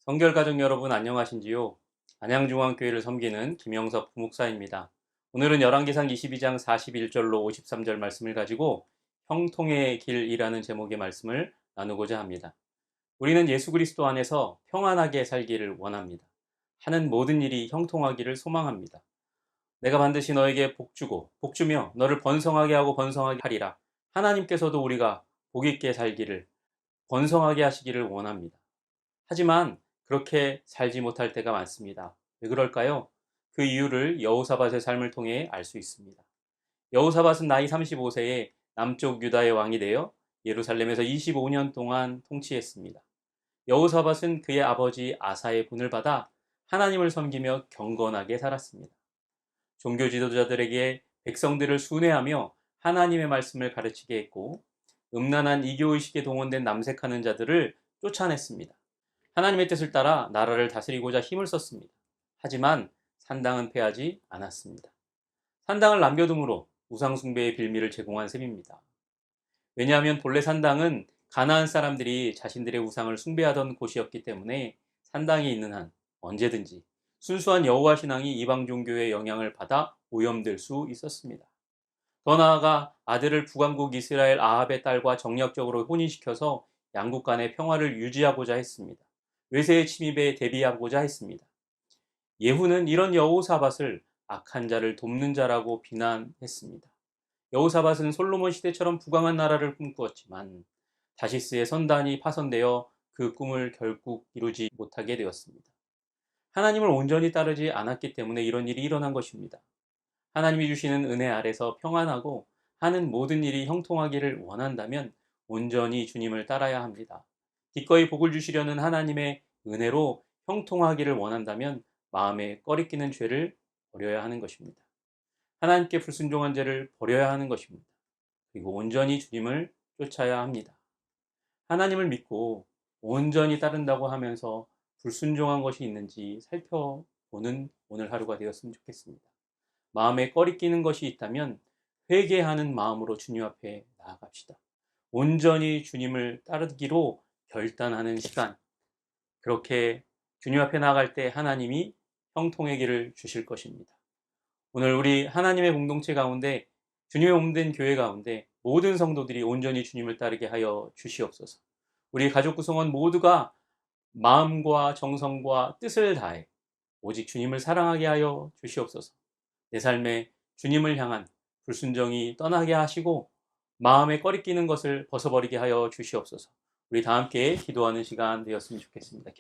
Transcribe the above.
성결가족 여러분 안녕하신지요? 안양중앙교회를 섬기는 김영섭 부목사입니다. 오늘은 열왕기상 22장 41절로 53절 말씀을 가지고 형통의 길이라는 제목의 말씀을 나누고자 합니다. 우리는 예수 그리스도 안에서 평안하게 살기를 원합니다. 하는 모든 일이 형통하기를 소망합니다. 내가 반드시 너에게 복주고 복주며 너를 번성하게 하고 번성하게 하리라. 하나님께서도 우리가 복있게 살기를 번성하게 하시기를 원합니다. 하지만 그렇게 살지 못할 때가 많습니다. 왜 그럴까요? 그 이유를 여호사밧의 삶을 통해 알 수 있습니다. 여호사밧은 나이 35세에 남쪽 유다의 왕이 되어 예루살렘에서 25년 동안 통치했습니다. 여호사밧은 그의 아버지 아사의 분을 받아 하나님을 섬기며 경건하게 살았습니다. 종교 지도자들에게 백성들을 순회하며 하나님의 말씀을 가르치게 했고, 음란한 이교의식에 동원된 남색하는 자들을 쫓아냈습니다. 하나님의 뜻을 따라 나라를 다스리고자 힘을 썼습니다. 하지만 산당은 패하지 않았습니다. 산당을 남겨둠으로 우상숭배의 빌미를 제공한 셈입니다. 왜냐하면 본래 산당은 가나안 사람들이 자신들의 우상을 숭배하던 곳이었기 때문에 산당이 있는 한 언제든지 순수한 여호와 신앙이 이방 종교의 영향을 받아 오염될 수 있었습니다. 더 나아가 아들을 북왕국 이스라엘 아합의 딸과 정략적으로 혼인시켜서 양국 간의 평화를 유지하고자 했습니다. 외세의 침입에 대비하고자 했습니다. 예후는 이런 여호사밧을 악한 자를 돕는 자라고 비난했습니다. 여호사밧은 솔로몬 시대처럼 부강한 나라를 꿈꾸었지만 다시스의 선단이 파손되어 그 꿈을 결국 이루지 못하게 되었습니다. 하나님을 온전히 따르지 않았기 때문에 이런 일이 일어난 것입니다. 하나님이 주시는 은혜 아래서 평안하고 하는 모든 일이 형통하기를 원한다면 온전히 주님을 따라야 합니다. 기꺼이 복을 주시려는 하나님의 은혜로 형통하기를 원한다면 마음에 꺼리끼는 죄를 버려야 하는 것입니다. 하나님께 불순종한 죄를 버려야 하는 것입니다. 그리고 온전히 주님을 쫓아야 합니다. 하나님을 믿고 온전히 따른다고 하면서 불순종한 것이 있는지 살펴보는 오늘 하루가 되었으면 좋겠습니다. 마음에 꺼리끼는 것이 있다면 회개하는 마음으로 주님 앞에 나아갑시다. 온전히 주님을 따르기로 결단하는 시간, 그렇게 주님 앞에 나아갈 때 하나님이 형통의 길을 주실 것입니다. 오늘 우리 하나님의 공동체 가운데, 주님의 몸된 교회 가운데 모든 성도들이 온전히 주님을 따르게 하여 주시옵소서. 우리 가족 구성원 모두가 마음과 정성과 뜻을 다해 오직 주님을 사랑하게 하여 주시옵소서. 내 삶에 주님을 향한 불순종이 떠나게 하시고 마음에 꺼리끼는 것을 벗어버리게 하여 주시옵소서. 우리 다 함께 기도하는 시간 되었으면 좋겠습니다.